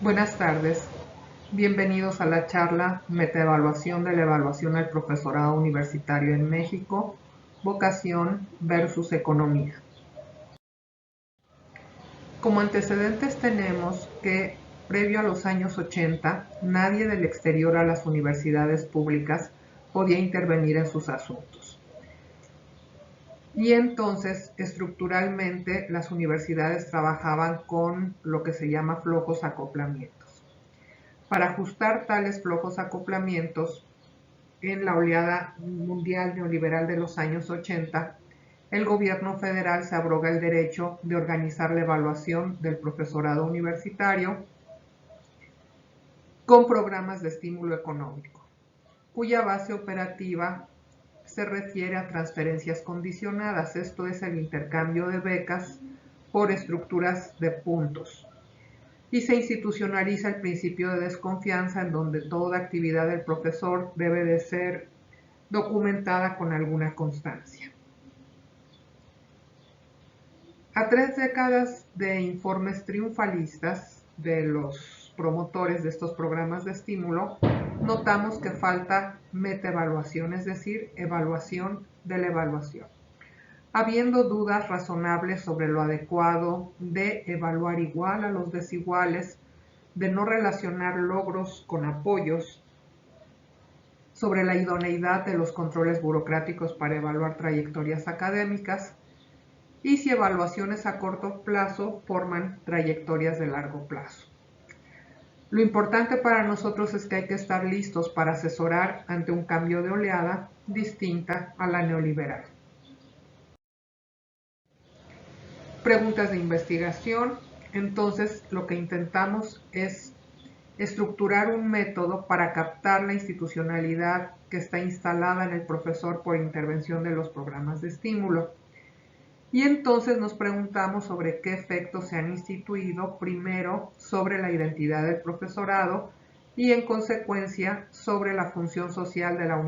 Buenas tardes, bienvenidos a la charla Metaevaluación de la evaluación al profesorado universitario en México, vocación versus economía. Como antecedentes tenemos que, previo a los años 80, nadie del exterior a las universidades públicas podía intervenir en sus asuntos. Y entonces, estructuralmente, las universidades trabajaban con lo que se llama flojos acoplamientos. Para ajustar tales flojos acoplamientos, en la oleada mundial neoliberal de los años 80, el gobierno federal se abroga el derecho de organizar la evaluación del profesorado universitario con programas de estímulo económico, cuya base operativa se refiere a transferencias condicionadas, esto es el intercambio de becas por estructuras de puntos. Y se institucionaliza el principio de desconfianza en donde toda actividad del profesor debe de ser documentada con alguna constancia. A 3 décadas de informes triunfalistas de los promotores de estos programas de estímulo, notamos que falta metaevaluación, es decir, evaluación de la evaluación. Habiendo dudas razonables sobre lo adecuado de evaluar igual a los desiguales, de no relacionar logros con apoyos, sobre la idoneidad de los controles burocráticos para evaluar trayectorias académicas y si evaluaciones a corto plazo forman trayectorias de largo plazo. Lo importante para nosotros es que hay que estar listos para asesorar ante un cambio de oleada distinta a la neoliberal. Preguntas de investigación. Entonces, lo que intentamos es estructurar un método para captar la institucionalidad que está instalada en el profesor por intervención de los programas de estímulo. Y entonces nos preguntamos sobre qué efectos se han instituido, primero sobre la identidad del profesorado y en consecuencia sobre la función social de la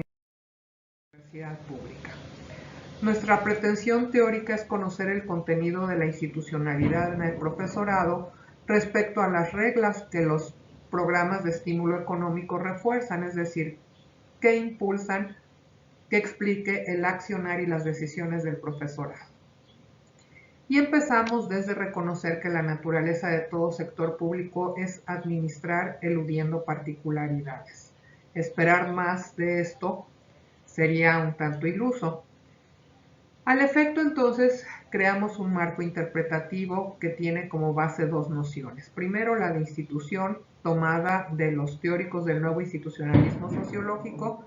universidad pública. Nuestra pretensión teórica es conocer el contenido de la institucionalidad en el profesorado respecto a las reglas que los programas de estímulo económico refuerzan, es decir, que impulsan, que explique el accionar y las decisiones del profesorado. Y empezamos desde reconocer que la naturaleza de todo sector público es administrar eludiendo particularidades. Esperar más de esto sería un tanto iluso. Al efecto, entonces, creamos un marco interpretativo que tiene como base dos nociones. Primero, la de institución, tomada de los teóricos del nuevo institucionalismo sociológico,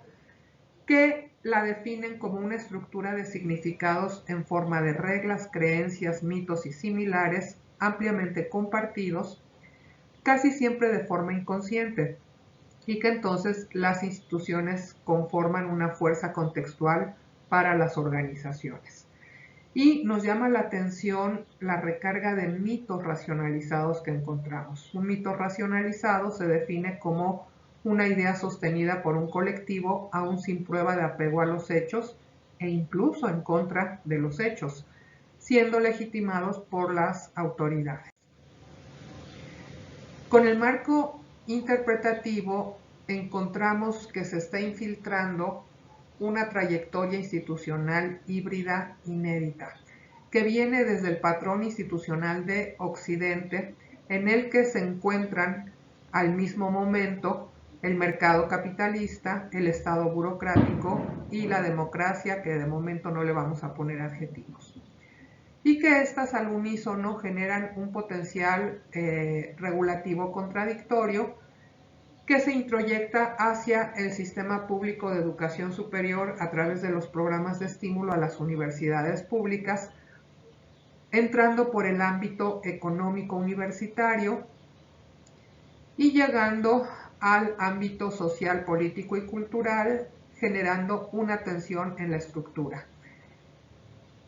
que la definen como una estructura de significados en forma de reglas, creencias, mitos y similares, ampliamente compartidos, casi siempre de forma inconsciente, y que entonces las instituciones conforman una fuerza contextual para las organizaciones. Y nos llama la atención la recarga de mitos racionalizados que encontramos. Un mito racionalizado se define como una idea sostenida por un colectivo aún sin prueba de apego a los hechos e incluso en contra de los hechos, siendo legitimados por las autoridades. Con el marco interpretativo encontramos que se está infiltrando una trayectoria institucional híbrida inédita, que viene desde el patrón institucional de Occidente, en el que se encuentran al mismo momento el mercado capitalista, el Estado burocrático y la democracia, que de momento no le vamos a poner adjetivos. Y que estas al unísono generan un potencial regulativo contradictorio que se introyecta hacia el sistema público de educación superior a través de los programas de estímulo a las universidades públicas, entrando por el ámbito económico universitario y llegando al ámbito social, político y cultural, generando una tensión en la estructura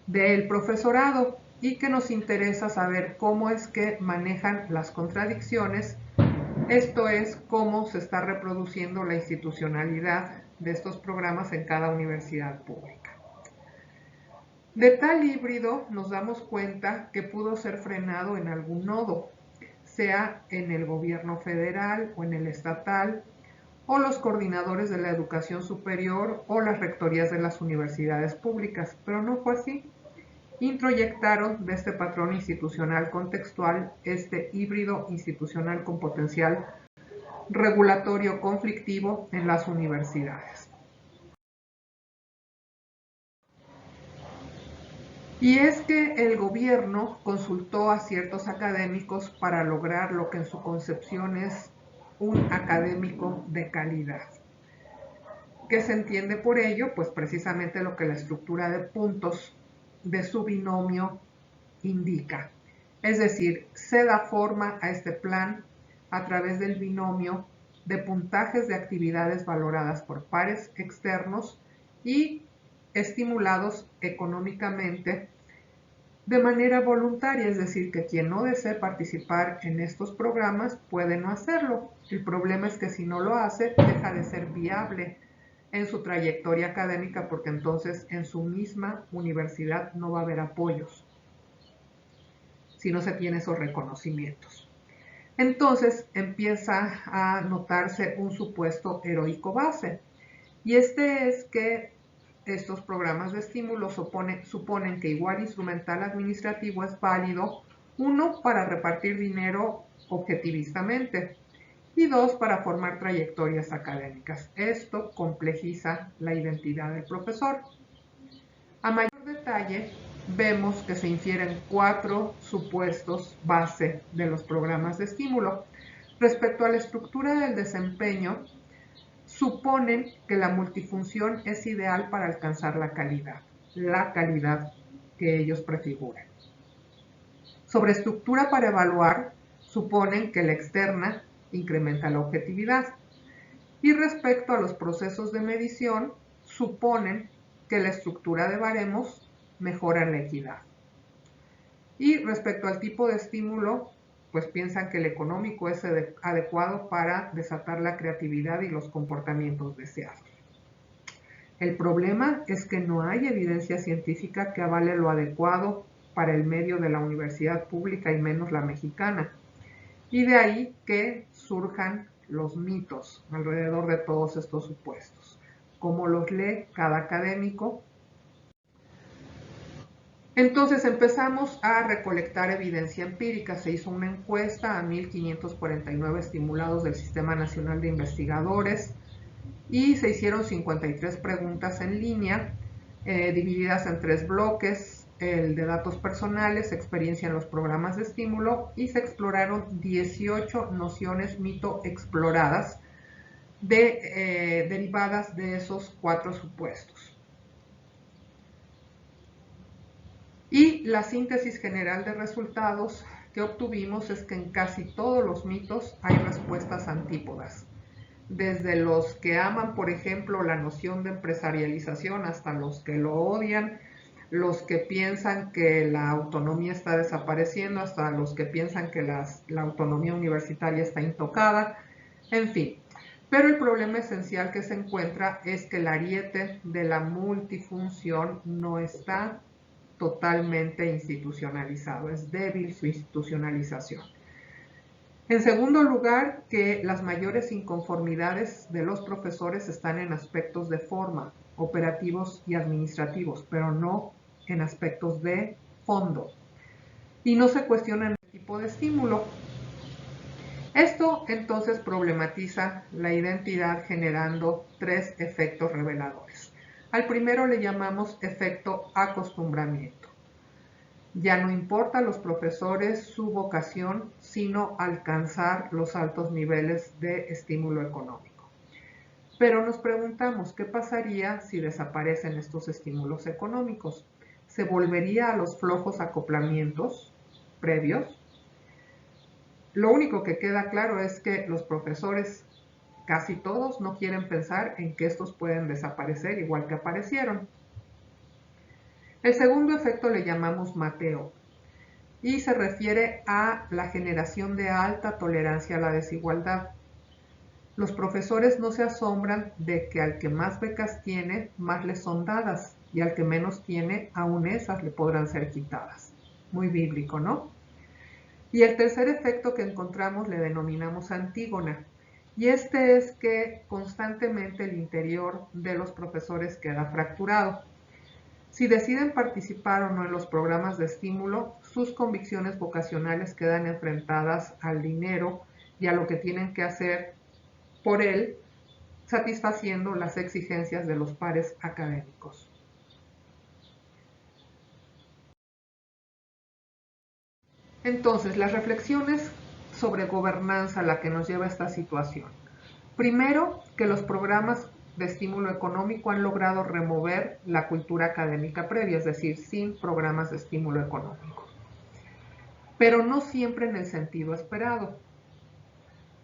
del profesorado, y que nos interesa saber cómo es que manejan las contradicciones. Esto es cómo se está reproduciendo la institucionalidad de estos programas en cada universidad pública. De tal híbrido nos damos cuenta que pudo ser frenado en algún nodo. sea en el gobierno federal o en el estatal, o los coordinadores de la educación superior o las rectorías de las universidades públicas, pero no fue así. Introyectaron de este patrón institucional contextual este híbrido institucional con potencial regulatorio conflictivo en las universidades. Y es que el gobierno consultó a ciertos académicos para lograr lo que en su concepción es un académico de calidad. ¿Qué se entiende por ello? Pues precisamente lo que la estructura de puntos de su binomio indica. Es decir, se da forma a este plan a través del binomio de puntajes de actividades valoradas por pares externos y estimulados económicamente de manera voluntaria, es decir, que quien no desee participar en estos programas puede no hacerlo. El problema es que si no lo hace, deja de ser viable en su trayectoria académica porque entonces en su misma universidad no va a haber apoyos si no se tiene esos reconocimientos. Entonces empieza a notarse un supuesto heroico base, y este es que estos programas de estímulo suponen que igual instrumental administrativo es válido, uno, para repartir dinero objetivistamente, y dos, para formar trayectorias académicas. Esto complejiza la identidad del profesor. A mayor detalle, vemos que se infieren 4 supuestos base de los programas de estímulo. Respecto a la estructura del desempeño, suponen que la multifunción es ideal para alcanzar la calidad que ellos prefiguran. Sobre estructura para evaluar, suponen que la externa incrementa la objetividad. Y respecto a los procesos de medición, suponen que la estructura de baremos mejora la equidad. Y respecto al tipo de estímulo, pues piensan que el económico es adecuado para desatar la creatividad y los comportamientos deseados. El problema es que no hay evidencia científica que avale lo adecuado para el medio de la universidad pública y menos la mexicana. Y de ahí que surjan los mitos alrededor de todos estos supuestos. ¿Cómo los lee cada académico? Entonces empezamos a recolectar evidencia empírica. Se hizo una encuesta a 1.549 estimulados del Sistema Nacional de Investigadores y se hicieron 53 preguntas en línea, divididas en 3 bloques: el de datos personales, experiencia en los programas de estímulo, y se exploraron 18 nociones mito exploradas derivadas de esos 4 supuestos. Y la síntesis general de resultados que obtuvimos es que en casi todos los mitos hay respuestas antípodas. Desde los que aman, por ejemplo, la noción de empresarialización hasta los que lo odian, los que piensan que la autonomía está desapareciendo, hasta los que piensan que la autonomía universitaria está intocada, en fin. Pero el problema esencial que se encuentra es que el ariete de la multifunción no está totalmente institucionalizado, es débil su institucionalización. En segundo lugar, que las mayores inconformidades de los profesores están en aspectos de forma, operativos y administrativos, pero no en aspectos de fondo. Y no se cuestiona el tipo de estímulo. Esto entonces problematiza la identidad generando 3 efectos reveladores. Al primero le llamamos efecto acostumbramiento. Ya no importa a los profesores su vocación, sino alcanzar los altos niveles de estímulo económico. Pero nos preguntamos, ¿qué pasaría si desaparecen estos estímulos económicos? ¿Se volvería a los flojos acoplamientos previos? Lo único que queda claro es que los profesores, casi todos, no quieren pensar en que estos pueden desaparecer igual que aparecieron. El segundo efecto le llamamos Mateo y se refiere a la generación de alta tolerancia a la desigualdad. Los profesores no se asombran de que al que más becas tiene, más le son dadas, y al que menos tiene, aún esas le podrán ser quitadas. Muy bíblico, ¿no? Y el tercer efecto que encontramos le denominamos antígona. Y este es que constantemente el interior de los profesores queda fracturado. Si deciden participar o no en los programas de estímulo, sus convicciones vocacionales quedan enfrentadas al dinero y a lo que tienen que hacer por él, satisfaciendo las exigencias de los pares académicos. Entonces, las reflexiones sobre gobernanza a la que nos lleva esta situación. Primero, que los programas de estímulo económico han logrado remover la cultura académica previa, es decir, sin programas de estímulo económico. Pero no siempre en el sentido esperado.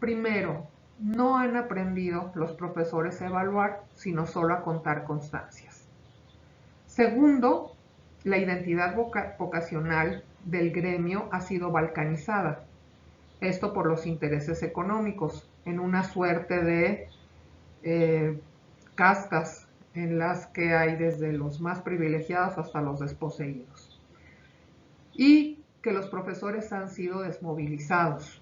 Primero, no han aprendido los profesores a evaluar, sino solo a contar constancias. Segundo, la identidad vocacional del gremio ha sido balcanizada. Esto por los intereses económicos, en una suerte de castas en las que hay desde los más privilegiados hasta los desposeídos. Y que los profesores han sido desmovilizados.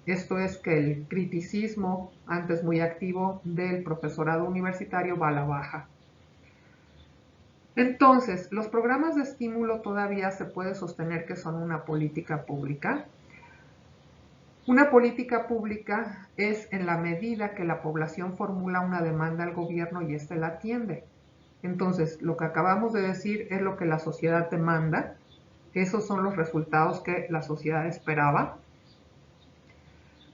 Esto es que el criticismo, antes muy activo, del profesorado universitario va a la baja. Entonces, ¿los programas de estímulo todavía se puede sostener que son una política pública? Una política pública es en la medida que la población formula una demanda al gobierno y éste la atiende. Entonces, lo que acabamos de decir es lo que la sociedad demanda. Esos son los resultados que la sociedad esperaba.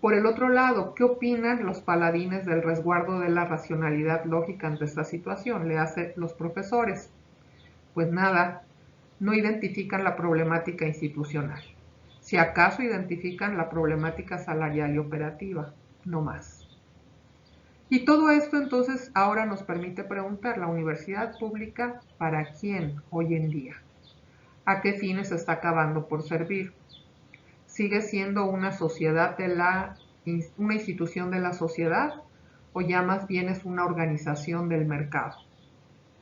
Por el otro lado, ¿qué opinan los paladines del resguardo de la racionalidad lógica ante esta situación? Le hacen los profesores. Pues nada, no identifican la problemática institucional. Si acaso identifican la problemática salarial y operativa, no más. Y todo esto entonces ahora nos permite preguntar, ¿la universidad pública para quién hoy en día? ¿A qué fines está acabando por servir? ¿Sigue siendo una institución de la sociedad o ya más bien es una organización del mercado?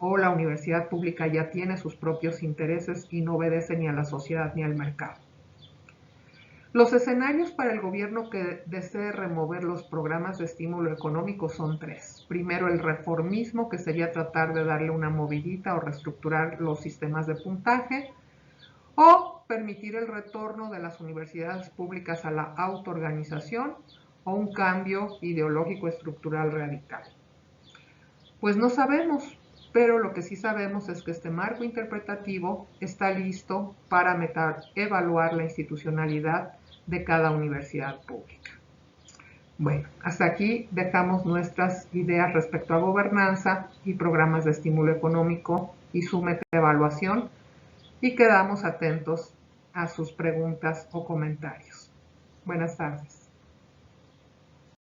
¿O la universidad pública ya tiene sus propios intereses y no obedece ni a la sociedad ni al mercado? Los escenarios para el gobierno que desee remover los programas de estímulo económico son tres. Primero, el reformismo, que sería tratar de darle una movidita o reestructurar los sistemas de puntaje, o permitir el retorno de las universidades públicas a la autoorganización o un cambio ideológico estructural radical. Pues no sabemos, pero lo que sí sabemos es que este marco interpretativo está listo para evaluar la institucionalidad de cada universidad pública. Bueno, hasta aquí dejamos nuestras ideas respecto a gobernanza y programas de estímulo económico y su metaevaluación y quedamos atentos a sus preguntas o comentarios. Buenas tardes.